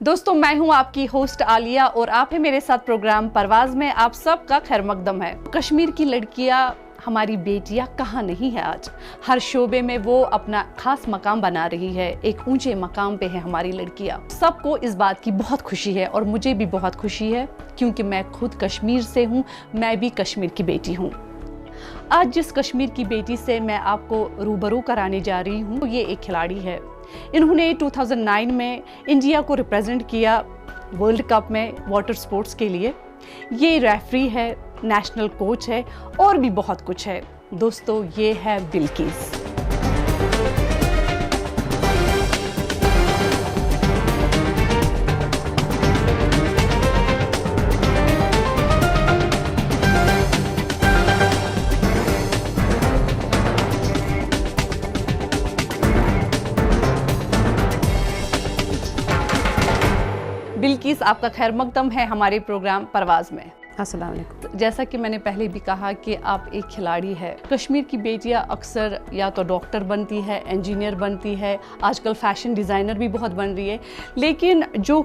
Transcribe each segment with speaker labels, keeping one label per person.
Speaker 1: दोस्तों, मैं हूं आपकी होस्ट आलिया और आप है मेरे साथ प्रोग्राम परवाज में। आप सबका खैर मकदम है। कश्मीर की लड़कियां, हमारी बेटियां कहाँ नहीं है आज। हर शोबे में वो अपना खास मकाम बना रही है। एक ऊंचे मकाम पे है हमारी लड़कियां। सबको इस बात की बहुत खुशी है और मुझे भी बहुत खुशी है क्योंकि मैं खुद कश्मीर से हूँ। मैं भी कश्मीर की बेटी हूँ। आज जिस कश्मीर की बेटी से मैं आपको रूबरू कराने जा रही हूँ, ये एक खिलाड़ी है। इन्होंने 2009 में इंडिया को रिप्रेजेंट किया वर्ल्ड कप में वाटर स्पोर्ट्स के लिए। ये रेफरी है, नेशनल कोच है और भी बहुत कुछ है। दोस्तों, ये है बिल्किस। बिल्किस, आपका खैर मकदम है हमारे प्रोग्राम परवाज में।
Speaker 2: अस्सलाम वालेकुम।
Speaker 1: जैसा कि मैंने पहले भी कहा कि आप एक खिलाड़ी है। कश्मीर की बेटियां अक्सर या तो डॉक्टर बनती है, इंजीनियर बनती है, आजकल फैशन डिज़ाइनर भी बहुत बन रही है, लेकिन जो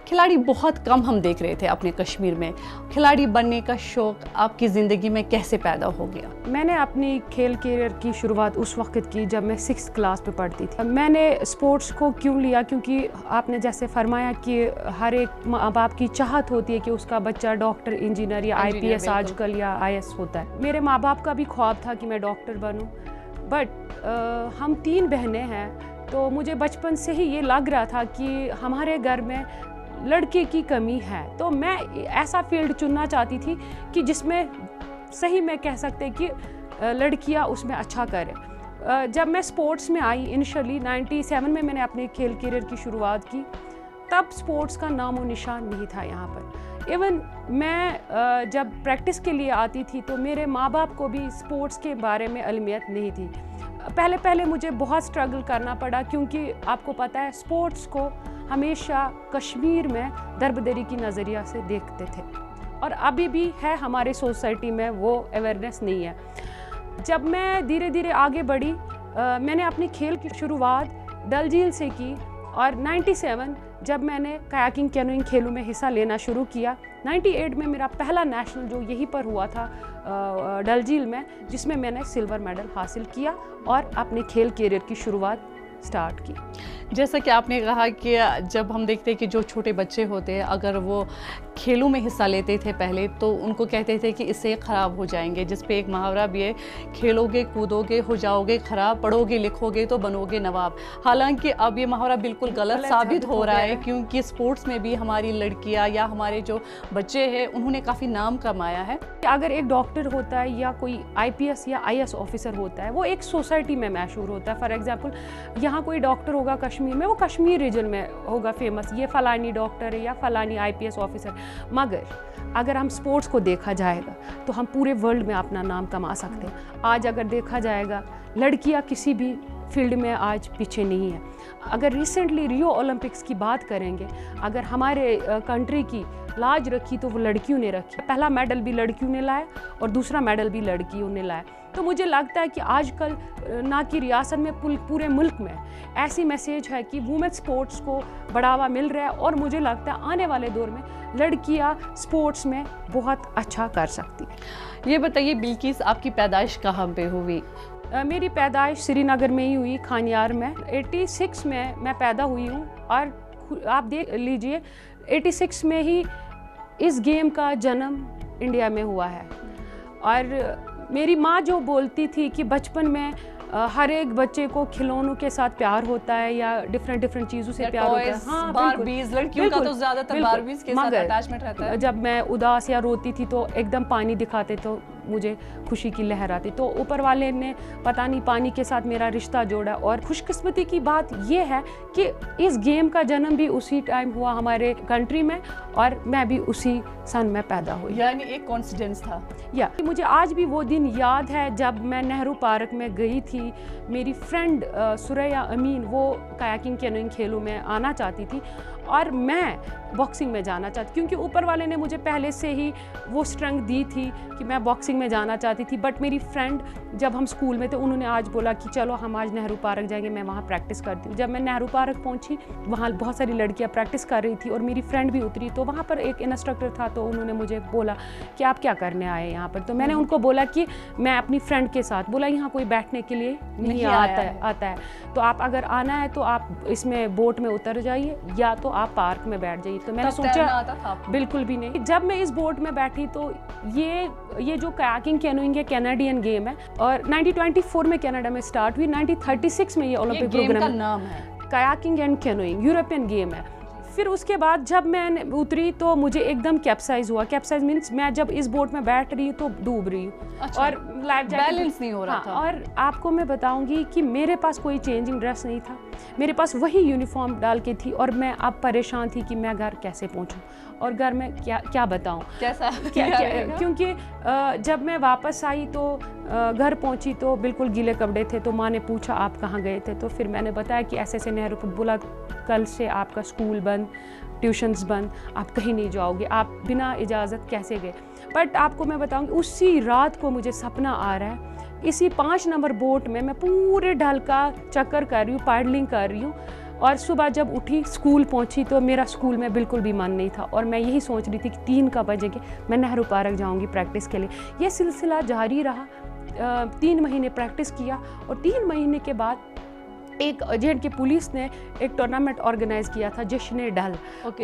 Speaker 1: खिलाड़ी बहुत कम हम देख रहे थे अपने कश्मीर में। खिलाड़ी बनने का शौक़ आपकी ज़िंदगी में कैसे पैदा हो गया?
Speaker 2: मैंने अपनी खेल करियर की शुरुआत उस वक्त की जब मैं 6th क्लास पे पढ़ती थी। मैंने स्पोर्ट्स को क्यों लिया, क्योंकि आपने जैसे फरमाया कि हर एक माँ बाप की चाहत होती है कि उसका बच्चा डॉक्टर, इंजीनियर या IPS आजकल या IS होता है। मेरे माँ बाप का भी ख्वाब था कि मैं डॉक्टर बनूँ, बट हम 3 बहनें हैं, तो मुझे बचपन से ही ये लग रहा था कि हमारे घर में लड़के की कमी है। तो मैं ऐसा फील्ड चुनना चाहती थी कि जिसमें सही में कह सकते कि लड़कियां उसमें अच्छा करें। जब मैं स्पोर्ट्स में आई इनिशियली 97 में मैंने अपने खेल करियर की शुरुआत की, तब स्पोर्ट्स का नामो निशान नहीं था यहाँ पर। इवन मैं जब प्रैक्टिस के लिए आती थी तो मेरे माँ बाप को भी स्पोर्ट्स के बारे में इल्मियत नहीं थी। पहले मुझे बहुत स्ट्रगल करना पड़ा, क्योंकि आपको पता है स्पोर्ट्स को हमेशा कश्मीर में दरबदरी की नज़रिया से देखते थे और अभी भी है हमारे सोसाइटी में वो अवेयरनेस नहीं है। जब मैं धीरे धीरे आगे बढ़ी, मैंने अपनी खेल की शुरुआत डल झील से की और 97 जब मैंने कायाकिंग कैनोइंग खेलों में हिस्सा लेना शुरू किया, 98 में मेरा पहला नेशनल जो यहीं पर हुआ था डल झील में, जिसमें मैंने सिल्वर मेडल हासिल किया और अपने खेल करियर की शुरुआत स्टार्ट की।
Speaker 1: जैसा कि आपने कहा कि जब हम देखते हैं कि जो छोटे बच्चे होते हैं, अगर वो खेलों में हिस्सा लेते थे पहले, तो उनको कहते थे कि इससे ख़राब हो जाएंगे, जिस पे एक मुहावरा भी है, खेलोगे कूदोगे हो जाओगे ख़राब, पढ़ोगे लिखोगे तो बनोगे नवाब। हालांकि अब ये मुहावरा बिल्कुल गलत साबित हो रहा है, क्योंकि स्पोर्ट्स में भी हमारी लड़कियाँ या हमारे जो बच्चे हैं उन्होंने काफ़ी नाम कमाया है।
Speaker 2: अगर एक डॉक्टर होता है या कोई IPS या IS ऑफिसर होता है, वो एक सोसाइटी में मशहूर होता है। फॉर एग्जाम्पल, यहाँ कोई डॉक्टर होगा कश्मीर में, वो कश्मीर रीजन में होगा फेमस, ये फलानी डॉक्टर है या फलानी IPS ऑफिसर। मगर अगर हम स्पोर्ट्स को देखा जाएगा तो हम पूरे वर्ल्ड में अपना नाम कमा सकते हैं। आज अगर देखा जाएगा, लड़कियां किसी भी फील्ड में आज पीछे नहीं है। अगर रिसेंटली रियो ओलंपिक्स की बात करेंगे, अगर हमारे कंट्री की लाज रखी तो वो लड़कियों ने रखी। पहला मेडल भी लड़कियों ने लाया और दूसरा मेडल भी लड़कियों ने लाया। तो मुझे लगता है कि आजकल ना कि रियासत में पूरे मुल्क में ऐसी मैसेज है कि वुमेन स्पोर्ट्स को बढ़ावा मिल रहा है और मुझे लगता है आने वाले दौर में लड़कियां स्पोर्ट्स में बहुत अच्छा कर सकती हैं।
Speaker 1: ये बताइए बिल्किस, आपकी पैदाइश कहाँ पे हुई?
Speaker 2: मेरी पैदाइश श्रीनगर में ही हुई, खानियार में। 86 में मैं पैदा हुई हूँ और आप देख लीजिए 86 में ही इस गेम का जन्म इंडिया में हुआ है। और मेरी माँ जो बोलती थी कि बचपन में हर एक बच्चे को खिलौनों के साथ प्यार होता है या डिफरेंट चीज़ों से प्यार होता है।
Speaker 1: हाँ, बारबीज, लड़कियों का तो ज़्यादातर बारबीज के साथ अटैचमेंट रहता है।
Speaker 2: जब मैं उदास या रोती थी तो एकदम पानी दिखाते तो मुझे खुशी की लहर आती। तो ऊपर वाले ने पता नहीं पानी के साथ मेरा रिश्ता जोड़ा। और खुशकिस्मती की बात ये है कि इस गेम का जन्म भी उसी टाइम हुआ हमारे कंट्री में और मैं भी उसी सन में पैदा हुई।
Speaker 1: यानी एक कोइंसिडेंस था।
Speaker 2: या मुझे आज भी वो दिन याद है जब मैं नेहरू पार्क में गई थी। मेरी फ्रेंड सुरैया अमीन, वो कायाकिंग कैनोइंग खेलों में आना चाहती थी और मैं बॉक्सिंग में जाना चाहती, क्योंकि ऊपर वाले ने मुझे पहले से ही वो स्ट्रेंथ दी थी कि मैं बॉक्सिंग में जाना चाहती थी। बट मेरी फ्रेंड, जब हम स्कूल में थे, उन्होंने आज बोला कि चलो हम आज नेहरू पार्क जाएंगे, मैं वहाँ प्रैक्टिस करती हूँ। जब मैं नेहरू पार्क पहुँची, वहाँ बहुत सारी लड़कियाँ प्रैक्टिस कर रही थी और मेरी फ्रेंड भी उतरी, तो वहाँ पर एक इंस्ट्रक्टर था, तो उन्होंने मुझे बोला कि आप क्या करने आए यहाँ पर। तो मैंने उनको बोला कि मैं अपनी फ्रेंड के साथ, बोला यहाँ कोई बैठने के लिए नहीं आता है, तो आप अगर आना है तो आप इसमें बोट में उतर जाइए या तो आप पार्क में बैठ जाइए। तो मैंने सोचा बिल्कुल भी नहीं। जब मैं इस बोट में बैठी तो ये जो कयाकिंग कैनोइंग है, कैनेडियन गेम है और 1924 में कनाडा में स्टार्ट हुई, 1936 में ये ओलंपिक प्रोग्राम
Speaker 1: का नाम है
Speaker 2: kayaking and canoeing, European game है। फिर उसके बाद जब मैं उतरी तो मुझे एकदम कैप्साइज हुआ। कैप्साइज मीन्स मैं जब इस बोट में बैठ रही हूँ तो डूब रही हूँ।
Speaker 1: अच्छा,
Speaker 2: और लाइफ जैकेट
Speaker 1: बैलेंस नहीं हो रहा था।
Speaker 2: और आपको मैं बताऊंगी कि मेरे पास कोई चेंजिंग ड्रेस नहीं था, मेरे पास वही यूनिफॉर्म डाल के थी और मैं अब परेशान थी कि मैं घर कैसे पहुंचूं और घर में क्या बताऊं,
Speaker 1: कैसा
Speaker 2: क्या क्योंकि जब मैं वापस आई तो घर पहुंची तो बिल्कुल गीले कपड़े थे। तो माँ ने पूछा आप कहाँ गए थे, तो फिर मैंने बताया कि ऐसे नेहरू पर। बोला कल से आपका स्कूल बंद, ट्यूशन्स बंद, आप कहीं नहीं जाओगे, आप बिना इजाज़त कैसे गए। बट आपको मैं बताऊंगी उसी रात को मुझे सपना आ रहा है, इसी 5 नंबर बोट में मैं पूरे ढल का चक्कर कर रही हूँ, पैडलिंग कर रही हूँ। और सुबह जब उठी स्कूल पहुंची तो मेरा स्कूल में बिल्कुल भी मन नहीं था और मैं यही सोच रही थी कि 3 का बजेंगे, मैं नेहरू पार्क जाऊंगी प्रैक्टिस के लिए। ये सिलसिला जारी रहा, 3 महीने प्रैक्टिस किया और 3 महीने के बाद एक एजेंट की पुलिस ने एक टूर्नामेंट ऑर्गेनाइज किया था, जश्न ढल।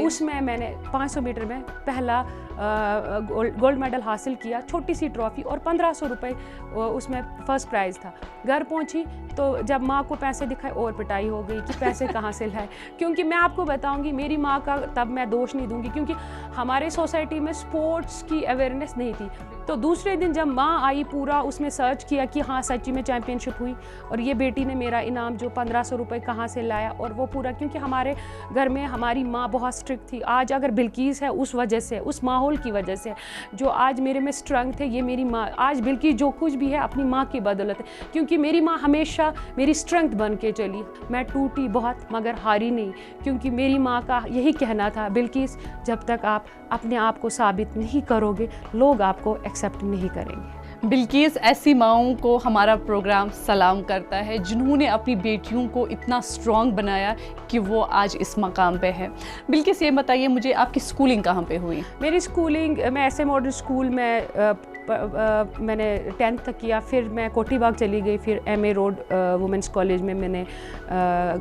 Speaker 2: उसमें मैंने 500 मीटर में पहला गोल्ड मेडल हासिल किया, छोटी सी ट्रॉफी और 1500 रुपये उसमें फर्स्ट प्राइज़ था। घर पहुंची तो जब माँ को पैसे दिखाए और पिटाई हो गई कि पैसे कहाँ से लाए। क्योंकि मैं आपको बताऊंगी मेरी माँ का तब मैं दोष नहीं दूंगी, क्योंकि हमारे सोसाइटी में स्पोर्ट्स की अवेयरनेस नहीं थी। तो दूसरे दिन जब माँ आई, पूरा उसमें सर्च किया कि हाँ सच्ची में चैम्पियनशिप हुई और ये बेटी ने मेरा इनाम जो 1500 रुपये कहाँ से लाया। और वो पूरा, क्योंकि हमारे घर में हमारी माँ बहुत स्ट्रिक्ट थी। आज अगर बिल्किस है उस वजह से, उस माहौल की वजह से जो आज मेरे में स्ट्रेंथ है, ये मेरी माँ। आज बिल्किस जो कुछ भी है अपनी माँ की बदौलत है, क्योंकि मेरी माँ हमेशा मेरी स्ट्रेंथ बन के चली। मैं टूटी बहुत मगर हारी नहीं, क्योंकि मेरी माँ का यही कहना था, बिल्किस जब तक आप अपने आप को साबित नहीं करोगे लोग आपको एक्सेप्ट नहीं करेंगे।
Speaker 1: बिल्किस, ऐसी माओं को हमारा प्रोग्राम सलाम करता है जिन्होंने अपनी बेटियों को इतना स्ट्रॉन्ग बनाया कि वो आज इस मकाम पे है। बिल्किस, ये बताइए मुझे आपकी स्कूलिंग कहाँ पे हुई?
Speaker 2: मेरी स्कूलिंग, मैं ऐसे मॉडल स्कूल में मैंने 10th तक किया, फिर मैं कोठी बाग चली गई, फिर MA रोड वुमेंस कॉलेज में मैंने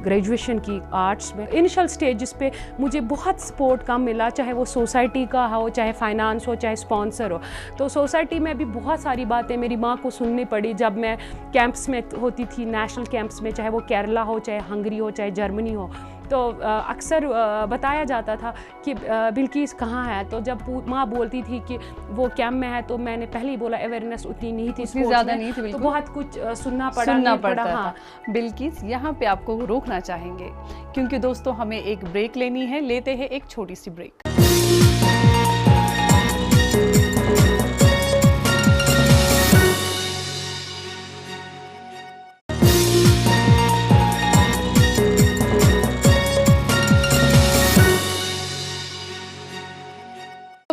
Speaker 2: ग्रेजुएशन की आर्ट्स में। इनिशियल स्टेजेस पे मुझे बहुत सपोर्ट कम मिला, चाहे वो सोसाइटी का हो, चाहे फाइनेंस हो, चाहे स्पॉन्सर हो। तो सोसाइटी में भी बहुत सारी बातें मेरी माँ को सुननी पड़ी जब मैं कैंप्स में होती थी, नेशनल कैंप्स में, चाहे वो केरला हो, चाहे हंगरी हो, चाहे जर्मनी हो। तो अक्सर बताया जाता था कि बिल्किस कहाँ है। तो जब माँ बोलती थी कि वो कैंप में है, तो मैंने पहले ही बोला अवेयरनेस उतनी नहीं थी,
Speaker 1: ज़्यादा नहीं थी,
Speaker 2: तो बहुत कुछ सुनना पड़ता
Speaker 1: था। बिल्किस, यहाँ पे आपको रोकना चाहेंगे क्योंकि दोस्तों हमें एक ब्रेक लेनी है। लेते हैं एक छोटी सी ब्रेक।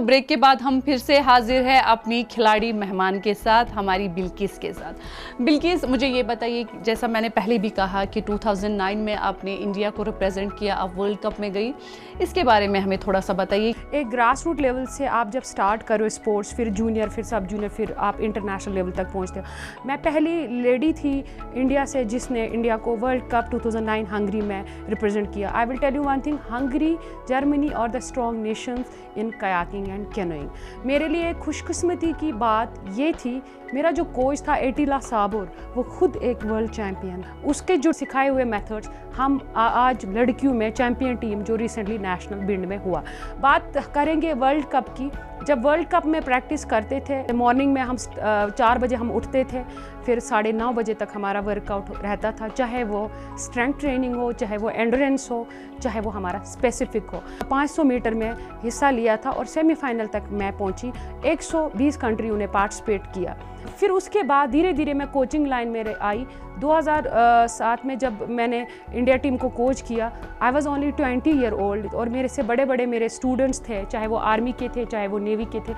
Speaker 1: ब्रेक के बाद हम फिर से हाजिर है अपनी खिलाड़ी मेहमान के साथ, हमारी बिल्किस के साथ। बिल्किस, मुझे ये बताइए, जैसा मैंने पहले भी कहा कि 2009 में आपने इंडिया को रिप्रेजेंट किया, आप वर्ल्ड कप में गई, इसके बारे में हमें थोड़ा सा बताइए।
Speaker 2: एक ग्रास रूट लेवल से आप जब स्टार्ट करो स्पोर्ट्स, फिर जूनियर, फिर सब जूनियर, फिर आप इंटरनेशनल लेवल तक पहुँचते हो। मैं पहली लेडी थी इंडिया से जिसने इंडिया को वर्ल्ड कप 2009 हंगरी में रिप्रेजेंट किया। I will tell you one thing, Hungary, Germany और the strong nations in kayaking and canoeing. मेरे लिए खुशकिस्मती की बात ये थी, मेरा जो कोच था एटिला साबोर, वो खुद एक वर्ल्ड चैम्पियन। उसके जो सिखाए हुए मेथड्स हम आज लड़कियों में चैम्पियन टीम जो रिसेंटली नेशनल बिंड में हुआ। बात करेंगे वर्ल्ड कप की, जब वर्ल्ड कप में प्रैक्टिस करते थे, मॉर्निंग में हम 4 बजे हम उठते थे, फिर 9:30 बजे तक हमारा वर्कआउट रहता था, चाहे वो स्ट्रेंथ ट्रेनिंग हो, चाहे वो एंडोरेंस हो, चाहे वो हमारा स्पेसिफिक हो। 500 मीटर में हिस्सा लिया था और सेमीफाइनल तक मैं पहुंची। 120 कंट्रियों ने पार्टिसिपेट किया। फिर उसके बाद धीरे धीरे मैं कोचिंग लाइन में आई। 2007 में जब मैंने इंडिया टीम को कोच किया, I was only 20 year old, और मेरे से बड़े बड़े मेरे स्टूडेंट्स थे, चाहे वो आर्मी के थे, चाहे वो नेवी के थे,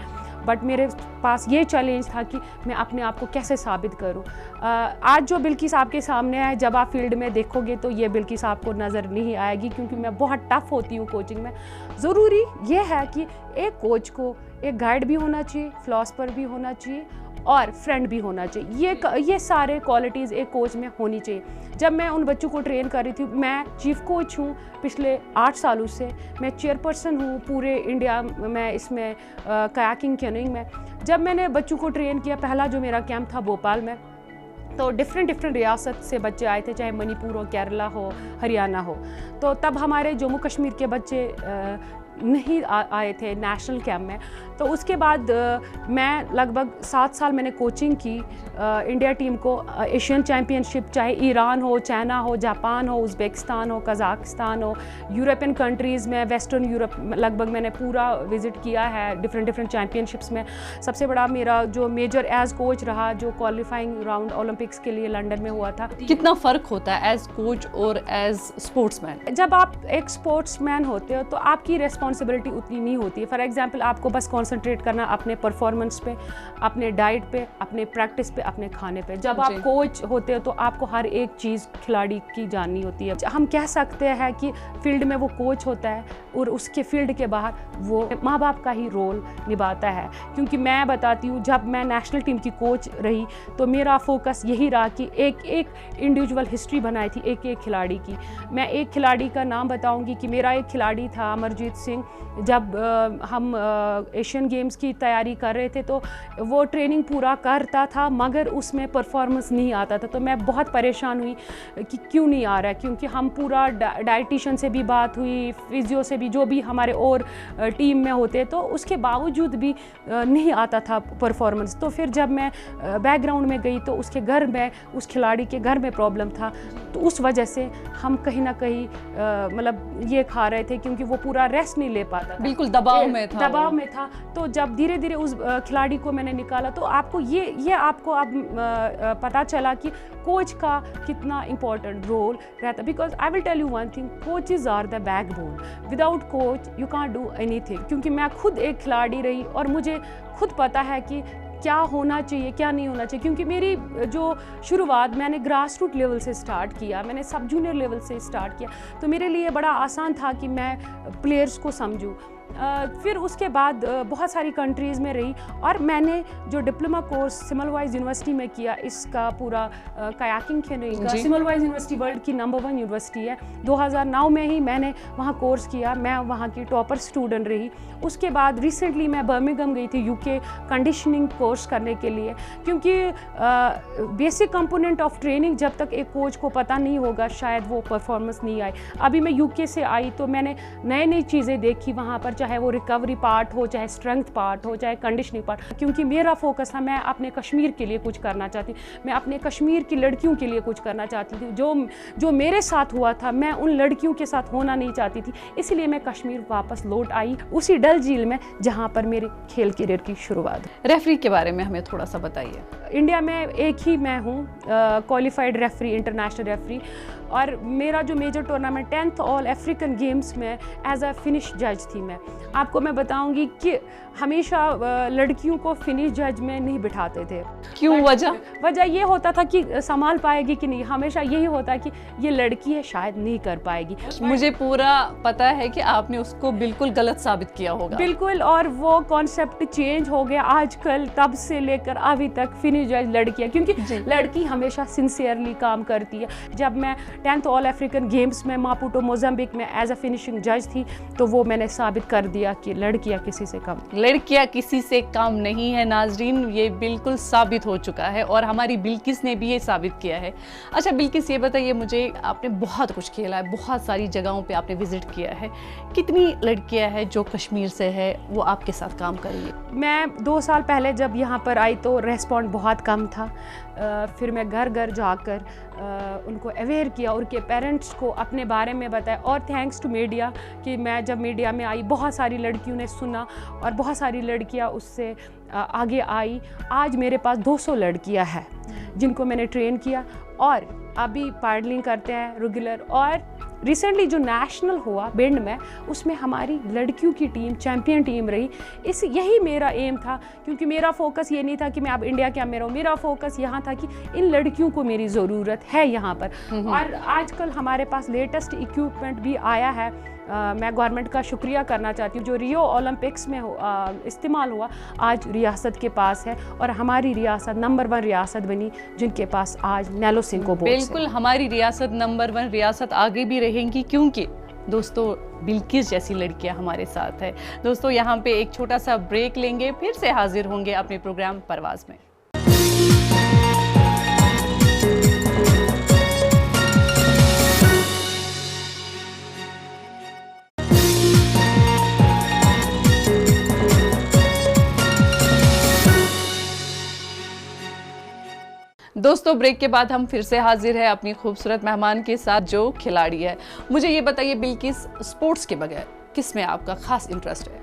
Speaker 2: बट मेरे पास ये चैलेंज था कि मैं अपने आप को कैसे साबित करूं। आज जो बिल्किस आपके सामने है, जब आप फील्ड में देखोगे तो ये बिल्किस आपको नज़र नहीं आएगी, क्योंकि मैं बहुत टफ होती हूँ कोचिंग में। ज़रूरी ये है कि एक कोच को एक गाइड भी होना चाहिए, फिलॉसफर भी होना चाहिए और फ्रेंड भी होना चाहिए। ये सारे क्वालिटीज़ एक कोच में होनी चाहिए। जब मैं उन बच्चों को ट्रेन कर रही थी, मैं चीफ कोच हूँ पिछले 8 सालों से, मैं चेयरपर्सन हूँ पूरे इंडिया में इसमें कयाकिंग कैनोइंग में। जब मैंने बच्चों को ट्रेन किया, पहला जो मेरा कैंप था भोपाल में, तो डिफरेंट रियासत से बच्चे आए थे, चाहे मणिपुर हो, केरला हो, हरियाणा हो। तो तब हमारे जम्मू कश्मीर के बच्चे नहीं आए थे नेशनल कैंप में। तो उसके बाद मैं लगभग 7 साल मैंने कोचिंग की इंडिया टीम को। एशियन चैम्पियनशिप, चाहे ईरान हो, चाइना हो, जापान हो, उज़्बेकिस्तान हो, कज़ाकिस्तान हो, यूरोपियन कंट्रीज़ में, वेस्टर्न यूरोप लगभग मैंने पूरा विज़िट किया है डिफरेंट चैम्पियनशिप्स में। सबसे बड़ा मेरा जो मेजर एज कोच रहा, जो क्वालिफाइंग राउंड ओलंपिक्स के लिए लंदन में हुआ था।
Speaker 1: कितना फ़र्क होता है एज कोच और एज स्पोर्ट्समैन?
Speaker 2: जब आप एक स्पोर्ट्समैन होते हो तो आपकी रिस्पॉन्सिबिलिटी उतनी नहीं होती है। फॉर एग्जाम्पल, आपको बस कंसंट्रेट करना अपने परफॉर्मेंस पे, अपने डाइट पे, अपने प्रैक्टिस पे, अपने खाने पे। जब आप कोच होते हो तो आपको हर एक चीज़ खिलाड़ी की जाननी होती है। हम कह सकते हैं कि फील्ड में वो कोच होता है और उसके फील्ड के बाहर वो माँ बाप का ही रोल निभाता है। क्योंकि मैं बताती हूँ, जब मैं नेशनल टीम की कोच रही तो मेरा फोकस यही रहा कि एक इंडिविजुअल हिस्ट्री बनाई थी एक खिलाड़ी की। मैं एक खिलाड़ी का नाम बताऊँगी कि मेरा एक खिलाड़ी था अमरजीत सिंह। जब हम एशियन गेम्स की तैयारी कर रहे थे तो वो ट्रेनिंग पूरा करता था, मगर उसमें परफॉर्मेंस नहीं आता था। तो मैं बहुत परेशान हुई कि क्यों नहीं आ रहा है, क्योंकि हम पूरा डाइटिशियन से भी बात हुई, फिजियो से भी, जो भी हमारे और टीम में होते, तो उसके बावजूद भी नहीं आता था परफॉर्मेंस। तो फिर जब मैं बैकग्राउंड में गई तो उसके घर में, उस खिलाड़ी के घर में प्रॉब्लम था, तो उस वजह से हम कहीं ना कहीं मतलब ये खा रहे थे, क्योंकि वो पूरा रेस्ट नहीं ले पाता था,
Speaker 1: बिल्कुल दबाव में था।
Speaker 2: तो जब धीरे धीरे उस खिलाड़ी को मैंने निकाला तो आपको ये आपको अब पता चला कि कोच का कितना इम्पोर्टेंट रोल रहता। Because I will tell you one thing, coaches are the backbone. Without coach you can't do anything. क्योंकि मैं खुद एक खिलाड़ी रही और मुझे खुद पता है कि क्या होना चाहिए, क्या नहीं होना चाहिए। क्योंकि मेरी जो शुरुआत मैंने ग्रास रूट लेवल से स्टार्ट किया, मैंने सब जूनियर लेवल से स्टार्ट किया, तो मेरे लिए बड़ा आसान था कि मैं प्लेयर्स को समझूं। फिर उसके बाद बहुत सारी कंट्रीज़ में रही और मैंने जो डिप्लोमा कोर्स सिमलवाइज यूनिवर्सिटी में किया, इसका पूरा कयाकिंग कैनोइंग का, सिमलवाइज यूनिवर्सिटी वर्ल्ड की नंबर 1 यूनिवर्सिटी है। 2009 में ही मैंने वहाँ कोर्स किया, मैं वहाँ की टॉपर स्टूडेंट रही। उसके बाद रिसेंटली मैं बर्मिंघम गई थी यूके कंडीशनिंग कोर्स करने के लिए, क्योंकि बेसिक कंपोनेंट ऑफ ट्रेनिंग जब तक एक कोच को पता नहीं होगा शायद वो परफॉर्मेंस नहीं आए। अभी मैं यूके से आई तो मैंने नई चीज़ें देखी वहाँ पर, चाहे वो रिकवरी पार्ट हो, चाहे स्ट्रेंथ पार्ट हो, चाहे कंडीशनिंग पार्ट। क्योंकि मेरा फोकस था, मैं अपने कश्मीर के लिए कुछ करना चाहती, मैं अपने कश्मीर की लड़कियों के लिए कुछ करना चाहती थी। जो मेरे साथ हुआ था, मैं उन लड़कियों के साथ होना नहीं चाहती थी, इसलिए मैं कश्मीर वापस लौट आई, उसी डल झील में जहाँ पर मेरे खेल करियर की शुरुआत।
Speaker 1: रेफरी के बारे में हमें थोड़ा सा बताइए।
Speaker 2: इंडिया में एक ही मैं हूँ क्वालिफाइड रेफरी, इंटरनेशनल रेफरी, और मेरा जो major tournament 10th all African games में एज अ फिनिश जज थी। मैं आपको मैं बताऊंगी कि हमेशा लड़कियों को फिनिश जज में नहीं बिठाते थे।
Speaker 1: क्यों? वजह
Speaker 2: ये होता था कि संभाल पाएगी कि नहीं, हमेशा यही होता कि ये लड़की है शायद नहीं कर पाएगी।
Speaker 1: मुझे पूरा पता है कि आपने उसको बिल्कुल गलत साबित किया होगा।
Speaker 2: बिल्कुल, और वो कॉन्सेप्ट चेंज हो गया आजकल, तब से लेकर अभी तक फिनिश जज लड़की है, क्योंकि लड़की हमेशा सिंसियरली काम करती है। जब मैं 10th ऑल अफ्रीकन गेम्स में मापुटो मोजाम्बिक में एज अ फिनिशिंग जज थी, तो वो मैंने साबित कर दिया कि लड़कियां किसी से कम।
Speaker 1: लड़कियां किसी से कम नहीं है नाजरीन, ये बिल्कुल साबित हो चुका है और हमारी बिल्किस ने भी ये साबित किया है। अच्छा बिल्किस, ये बताइए मुझे, आपने बहुत कुछ खेला है, बहुत सारी जगहों पे आपने विजिट किया है, कितनी लड़कियां हैं जो कश्मीर से है वो आपके साथ काम कर रही है?
Speaker 2: मैं 2 साल पहले जब यहाँ पर आई तो रेस्पॉन्ड बहुत कम था। फिर मैं घर घर जाकर उनको अवेयर किया, उनके पेरेंट्स को अपने बारे में बताया, और थैंक्स टू मीडिया कि मैं जब मीडिया में आई बहुत सारी लड़कियों ने सुना और बहुत सारी लड़कियां उससे आगे आई। आज मेरे पास 200 लड़कियां हैं जिनको मैंने ट्रेन किया और अभी पैडलिंग करते हैं रेगुलर। और रिसेंटली जो नेशनल हुआ भिंड में, उसमें हमारी लड़कियों की टीम चैम्पियन टीम रही। यही मेरा एम था, क्योंकि मेरा फोकस ये नहीं था कि मैं अब इंडिया के में रहूँ, मेरा फोकस यहाँ था कि इन लड़कियों को मेरी ज़रूरत है यहाँ पर। और आजकल हमारे पास लेटेस्ट इक्विपमेंट भी आया है। मैं गवर्नमेंट का शुक्रिया करना चाहती हूँ, जो रियो ओलंपिक्स में इस्तेमाल हुआ आज रियासत के पास है, और हमारी रियासत नंबर 1 रियासत बनी जिनके पास आज नैलो सिंह
Speaker 1: बिल्कुल हमारी रियासत नंबर 1 रियासत आगे भी रहेंगी, क्योंकि दोस्तों बिल्किस जैसी लड़कियां हमारे साथ है। दोस्तों यहाँ पे एक छोटा सा ब्रेक लेंगे, फिर से हाजिर होंगे अपने प्रोग्राम परवाज़ में। दोस्तों ब्रेक के बाद हम फिर से हाजिर है अपनी खूबसूरत मेहमान के साथ जो खिलाड़ी है। मुझे ये बताइए बिल्किस, स्पोर्ट्स के बगैर किस में आपका खास इंटरेस्ट है?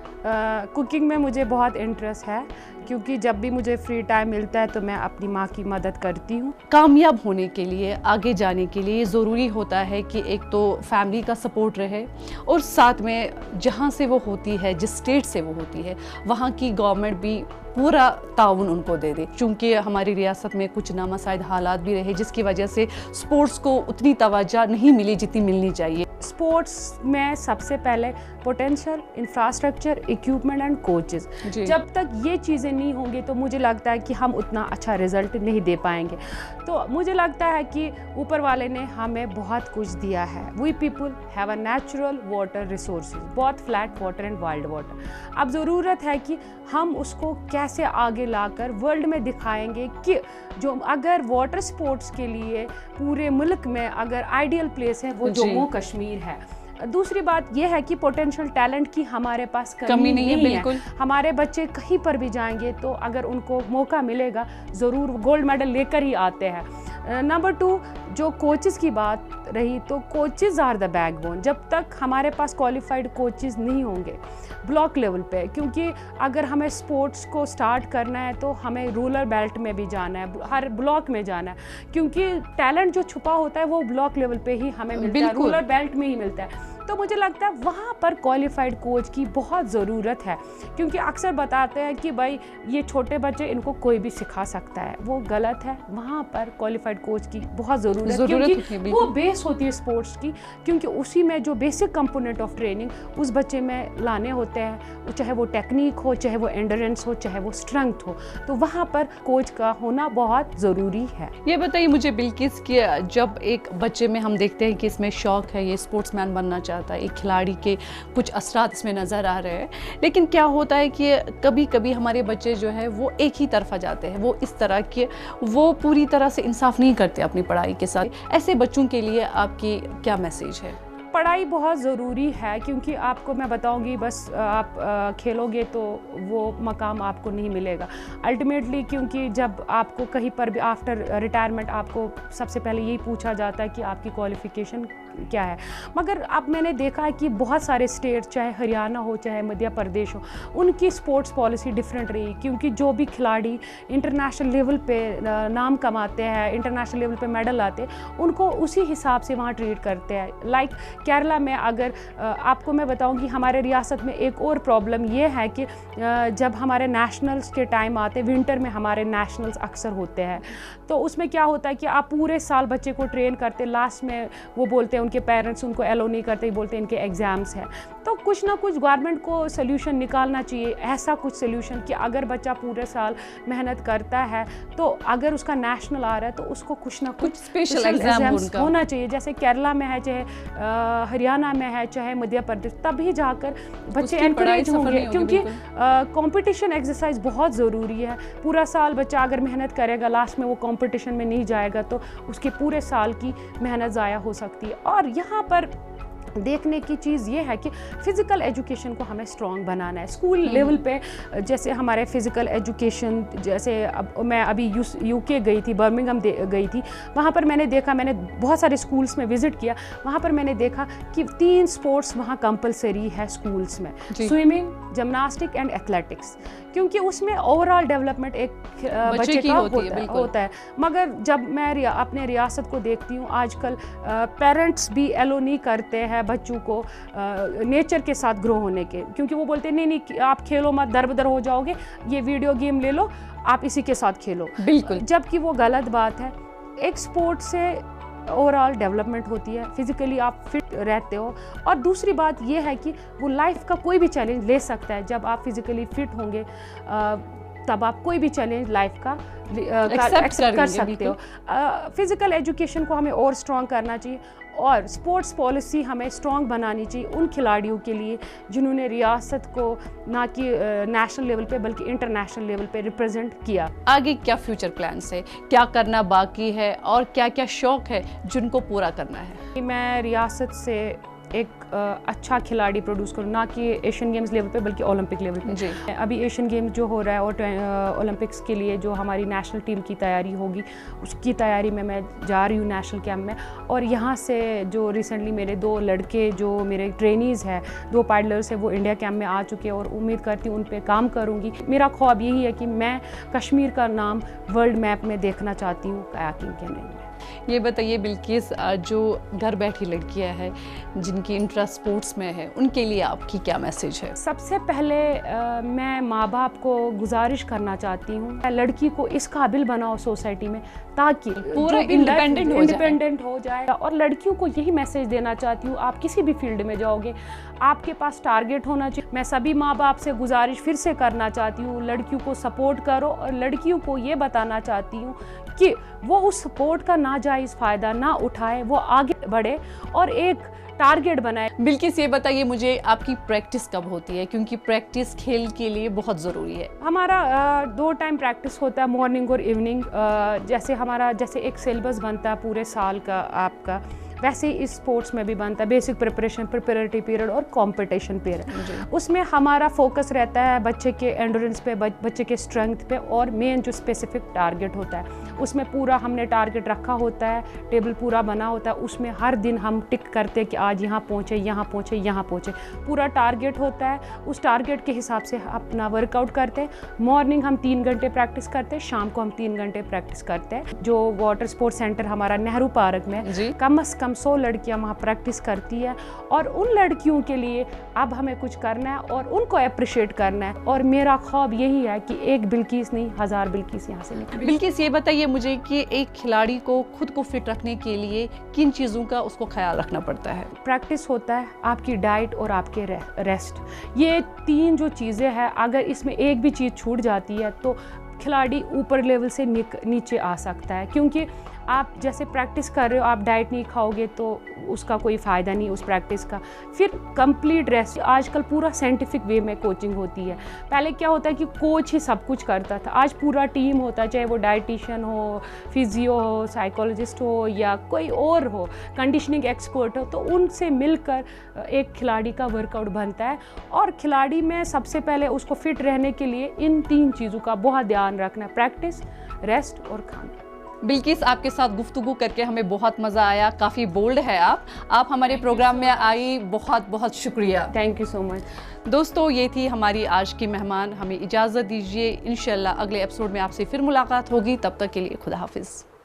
Speaker 2: कुकिंग में मुझे बहुत इंटरेस्ट है, क्योंकि जब भी मुझे फ्री टाइम मिलता है तो मैं अपनी माँ की मदद करती हूँ।
Speaker 1: कामयाब होने के लिए, आगे जाने के लिए ज़रूरी होता है कि एक तो फैमिली का सपोर्ट रहे, और साथ में जहाँ से वो होती है, जिस स्टेट से वो होती है, वहाँ की गवर्नमेंट भी पूरा ताउन उनको दे दे। चूँकि हमारी रियासत में कुछ नामसाइद हालात भी रहे जिसकी वजह से स्पोर्ट्स को उतनी तवज्जो नहीं मिली जितनी मिलनी चाहिए।
Speaker 2: स्पोर्ट्स में सबसे पहले potential, infrastructure, equipment and coaches, जब तक ये चीज़ें नहीं होंगी तो मुझे लगता है कि हम उतना अच्छा रिजल्ट नहीं दे पाएंगे। तो मुझे लगता है कि ऊपर वाले ने हमें बहुत कुछ दिया है। We people have a natural water resources, बहुत flat water and wild water. अब ज़रूरत है कि हम उसको कैसे आगे लाकर वर्ल्ड में दिखाएंगे कि जो अगर वाटर स्पोर्ट्स के लिए पूरे मुल्क में अगर आइडियल प्लेस है वो जम्मू कश्मीर है। दूसरी बात यह है कि पोटेंशियल टैलेंट की हमारे पास कमी नहीं है। बिल्कुल। हमारे बच्चे कहीं पर भी जाएंगे तो अगर उनको मौका मिलेगा ज़रूर गोल्ड मेडल लेकर ही आते हैं। नंबर 2, जो कोचेस की बात रही, तो कोचेस आर द बैकबोन। जब तक हमारे पास क्वालिफाइड कोचेस नहीं होंगे ब्लॉक लेवल पे, क्योंकि अगर हमें स्पोर्ट्स को स्टार्ट करना है तो हमें रूरल बेल्ट में भी जाना है, हर ब्लॉक में जाना है, क्योंकि टैलेंट जो छुपा होता है वो ब्लॉक लेवल पे ही हमें मिलता है, रूरल बेल्ट में ही मिलता है। तो मुझे लगता है वहाँ पर क्वालिफाइड कोच की बहुत ज़रूरत है, क्योंकि अक्सर बताते हैं कि भाई ये छोटे बच्चे, इनको कोई भी सिखा सकता है, वो गलत है। वहाँ पर क्वालिफाइड कोच की बहुत ज़रूरत है, क्योंकि वो बेस होती है स्पोर्ट्स की, क्योंकि उसी में जो बेसिक कंपोनेंट ऑफ ट्रेनिंग उस बच्चे में लाने होते हैं, चाहे वो टेक्निक हो, चाहे वो एंडोरेंस हो, चाहे वो स्ट्रेंथ हो, तो वहाँ पर कोच का होना बहुत ज़रूरी है।
Speaker 1: ये बताइए मुझे बिल्किस कि जब एक बच्चे में हम देखते हैं कि इसमें शौक है, ये स्पोर्ट्समैन बनना चाहता है, एक खिलाड़ी के कुछ असरात इसमें नज़र आ रहे हैं, लेकिन क्या होता है कि कभी कभी हमारे बच्चे जो है वो एक ही तरफा जाते हैं, वो इस तरह के वो पूरी तरह से इंसाफ नहीं करते अपनी पढ़ाई के साथ। ऐसे बच्चों के लिए आपकी क्या मैसेज है?
Speaker 2: पढ़ाई बहुत ज़रूरी है, क्योंकि आपको मैं बताऊंगी बस आप खेलोगे तो वो मकाम आपको नहीं मिलेगा अल्टीमेटली, क्योंकि जब आपको कहीं पर भी आफ्टर रिटायरमेंट आपको सबसे पहले यही पूछा जाता है कि आपकी क्वालिफ़िकेशन क्या है। मगर अब मैंने देखा है कि बहुत सारे स्टेट, चाहे हरियाणा हो चाहे मध्य प्रदेश हो, उनकी स्पोर्ट्स पॉलिसी डिफरेंट रही, क्योंकि जो भी खिलाड़ी इंटरनेशनल लेवल पे नाम कमाते हैं, इंटरनेशनल लेवल पे मेडल आते हैं, उनको उसी हिसाब से वहाँ ट्रीट करते हैं। लाइक केरला में अगर आपको मैं बताऊंगी, हमारे रियासत में एक और प्रॉब्लम ये है कि जब हमारे नेशनल्स के टाइम आते, विंटर में हमारे नेशनल्स अक्सर होते हैं, तो उसमें क्या होता है कि आप पूरे साल बच्चे को ट्रेन करते, लास्ट में वो बोलते हैं हैं, उनके पेरेंट्स उनको एलो नहीं करते, बोलते हैं इनके एग्ज़ाम्स हैं। तो कुछ ना कुछ गवर्नमेंट को सोल्यूशन निकालना चाहिए, ऐसा कुछ सोल्यूशन कि अगर बच्चा पूरे साल मेहनत करता है तो अगर उसका नेशनल आ रहा है तो उसको कुछ ना कुछ
Speaker 1: स्पेशल एग्जाम
Speaker 2: होना चाहिए। जैसे केरला में है, चाहे हरियाणा में है, चाहे मध्य प्रदेश, तभी जाकर बच्चे एनकरेज होंगे, क्योंकि कंपटीशन एक्सरसाइज बहुत ज़रूरी है। पूरा साल बच्चा अगर मेहनत करेगा, लास्ट में वो कंपटीशन में नहीं जाएगा तो उसके पूरे साल की मेहनत ज़ाया हो सकती है। और यहाँ पर देखने की चीज़ ये है कि फ़िज़िकल एजुकेशन को हमें स्ट्रॉन्ग बनाना है स्कूल लेवल पे। जैसे हमारे फ़िज़िकल एजुकेशन, जैसे मैं अभी यूके गई थी, बर्मिंघम गई थी, वहाँ पर मैंने देखा, मैंने बहुत सारे स्कूल्स में विज़िट किया, वहाँ पर मैंने देखा कि 3 स्पोर्ट्स वहाँ कंपलसरी है स्कूल्स में, स्विमिंग, जिम्नास्टिक एंड एथलेटिक्स, क्योंकि उसमें ओवरऑल डेवलपमेंट एक बच्चे का होता है। मगर जब मैं अपने रियासत को देखती हूँ, आजकल पेरेंट्स भी एलो नहीं करते हैं बच्चों को नेचर के साथ ग्रो होने के, क्योंकि वो बोलते हैं नहीं आप खेलो मत, दर-बदर हो जाओगे, ये वीडियो गेम ले लो, आप इसी के साथ खेलो।
Speaker 1: बिल्कुल,
Speaker 2: जबकि वो गलत बात है। एक स्पोर्ट से ओवरऑल डेवलपमेंट होती है, फिजिकली आप फिट रहते हो, और दूसरी बात ये है कि वो लाइफ का कोई भी चैलेंज ले सकता है। जब आप फिजिकली फिट होंगे तब आप कोई भी चैलेंज लाइफ का एक्सेप्ट कर सकते हो। फिजिकल एजुकेशन को हमें और स्ट्रॉन्ग करना चाहिए, और स्पोर्ट्स पॉलिसी हमें स्ट्रॉन्ग बनानी चाहिए उन खिलाड़ियों के लिए जिन्होंने रियासत को ना कि नेशनल लेवल पे बल्कि इंटरनेशनल लेवल पे रिप्रेजेंट किया।
Speaker 1: आगे क्या फ्यूचर प्लान्स है, क्या करना बाकी है और क्या क्या शौक है जिनको पूरा करना है?
Speaker 2: मैं रियासत से एक अच्छा खिलाड़ी प्रोड्यूस करूँ, ना कि एशियन गेम्स लेवल पे बल्कि ओलंपिक लेवल पे।
Speaker 1: जी।
Speaker 2: अभी एशियन गेम्स जो हो रहा है और ओलंपिक्स के लिए जो हमारी नेशनल टीम की तैयारी होगी, उसकी तैयारी में मैं जा रही हूँ नेशनल कैंप में। और यहाँ से जो रिसेंटली मेरे 2 लड़के जो मेरे ट्रेनीज़ हैं, 2 पायलट्स हैं, वो इंडिया कैंप में आ चुके हैं, और उम्मीद करती हूँ उन पर काम करूँगी। मेरा ख्वाब यही है कि मैं कश्मीर का नाम वर्ल्ड मैप में देखना चाहती हूँ कायाकिंग के लिए।
Speaker 1: ये बताइए बिल्किस, जो घर बैठी लड़कियां हैं जिनकी इंटरेस्ट स्पोर्ट्स में है, उनके लिए आपकी क्या मैसेज है?
Speaker 2: सबसे पहले मैं माँ बाप को गुजारिश करना चाहती हूँ, लड़की को इस काबिल बनाओ सोसाइटी में ताकि
Speaker 1: पूरा इंडिपेंडेंट
Speaker 2: हो जाए। और लड़कियों को यही मैसेज देना चाहती हूँ, आप किसी भी फील्ड में जाओगे, आपके पास टारगेट होना चाहिए। मैं सभी माँ बाप से गुजारिश फिर से करना चाहती हूँ, लड़कियों को सपोर्ट करो, और लड़कियों को ये बताना चाहती हूँ कि वो उस सपोर्ट का नाजायज़ फ़ायदा ना उठाए, वो आगे बढ़े और एक टारगेट बनाए।
Speaker 1: बिल्किस, ये बताइए मुझे, आपकी प्रैक्टिस कब होती है, क्योंकि प्रैक्टिस खेल के लिए बहुत ज़रूरी है?
Speaker 2: हमारा 2 टाइम प्रैक्टिस होता है, मॉर्निंग और इवनिंग। जैसे एक सिलेबस बनता है पूरे साल का आपका, वैसे ही इस स्पोर्ट्स में भी बनता है, बेसिक प्रिपरेशन, प्रिपरेटरी पीरियड और कंपटीशन पीरियड। उसमें हमारा फोकस रहता है बच्चे के एंडोरेंस पे, बच्चे के स्ट्रेंथ पे, और मेन जो स्पेसिफिक टारगेट होता है उसमें पूरा हमने टारगेट रखा होता है, टेबल पूरा बना होता है, उसमें हर दिन हम टिक करते हैं कि आज यहाँ पहुँचे, यहाँ पहुँचे, यहाँ पहुँचे, पूरा टारगेट होता है। उस टारगेट के हिसाब से अपना वर्कआउट करते हैं। मॉर्निंग हम 3 घंटे प्रैक्टिस करते हैं, शाम को हम 3 घंटे प्रैक्टिस करते हैं। जो वाटर स्पोर्ट्स सेंटर हमारा नेहरू पार्क में कम से कम 100 लड़कियां वहाँ प्रैक्टिस करती है, और उन लड़कियों के लिए अब हमें कुछ करना है और उनको अप्रिशिएट करना है। और मेरा ख्वाब यही है कि एक बिल्किस नहीं, 1000 बिल्किस यहाँ से निकले।
Speaker 1: बिल्किस, ये बताइए मुझे कि एक खिलाड़ी को खुद को फिट रखने के लिए किन चीज़ों का उसको ख्याल रखना पड़ता है?
Speaker 2: प्रैक्टिस होता है, आपकी डाइट और आपके रेस्ट, ये 3 जो चीज़ें हैं, अगर इसमें एक भी चीज़ छूट जाती है तो खिलाड़ी ऊपर लेवल से नीचे आ सकता है। क्योंकि आप जैसे प्रैक्टिस कर रहे हो, आप डाइट नहीं खाओगे तो उसका कोई फ़ायदा नहीं उस प्रैक्टिस का। फिर कंप्लीट रेस्ट, आजकल पूरा साइंटिफिक वे में कोचिंग होती है। पहले क्या होता है कि कोच ही सब कुछ करता था, आज पूरा टीम होता है, चाहे वो डाइटिशियन हो, फिजियो हो, साइकोलॉजिस्ट हो, या कोई और हो, कंडीशनिंग एक्सपर्ट हो, तो उनसे मिलकर एक खिलाड़ी का वर्कआउट बनता है। और खिलाड़ी में सबसे पहले उसको फिट रहने के लिए इन 3 चीज़ों का बहुत ध्यान रखना है, प्रैक्टिस, रेस्ट और खाना।
Speaker 1: बिल्किस, आपके साथ गुफ्तगू करके हमें बहुत मज़ा आया, काफ़ी बोल्ड है आप हमारे प्रोग्राम में आई, बहुत बहुत शुक्रिया।
Speaker 2: Thank you so much.
Speaker 1: दोस्तों, ये थी हमारी आज की मेहमान, हमें इजाज़त दीजिए, इंशाल्लाह अगले एपिसोड में आपसे फिर मुलाकात होगी, तब तक के लिए खुदा हाफिज़।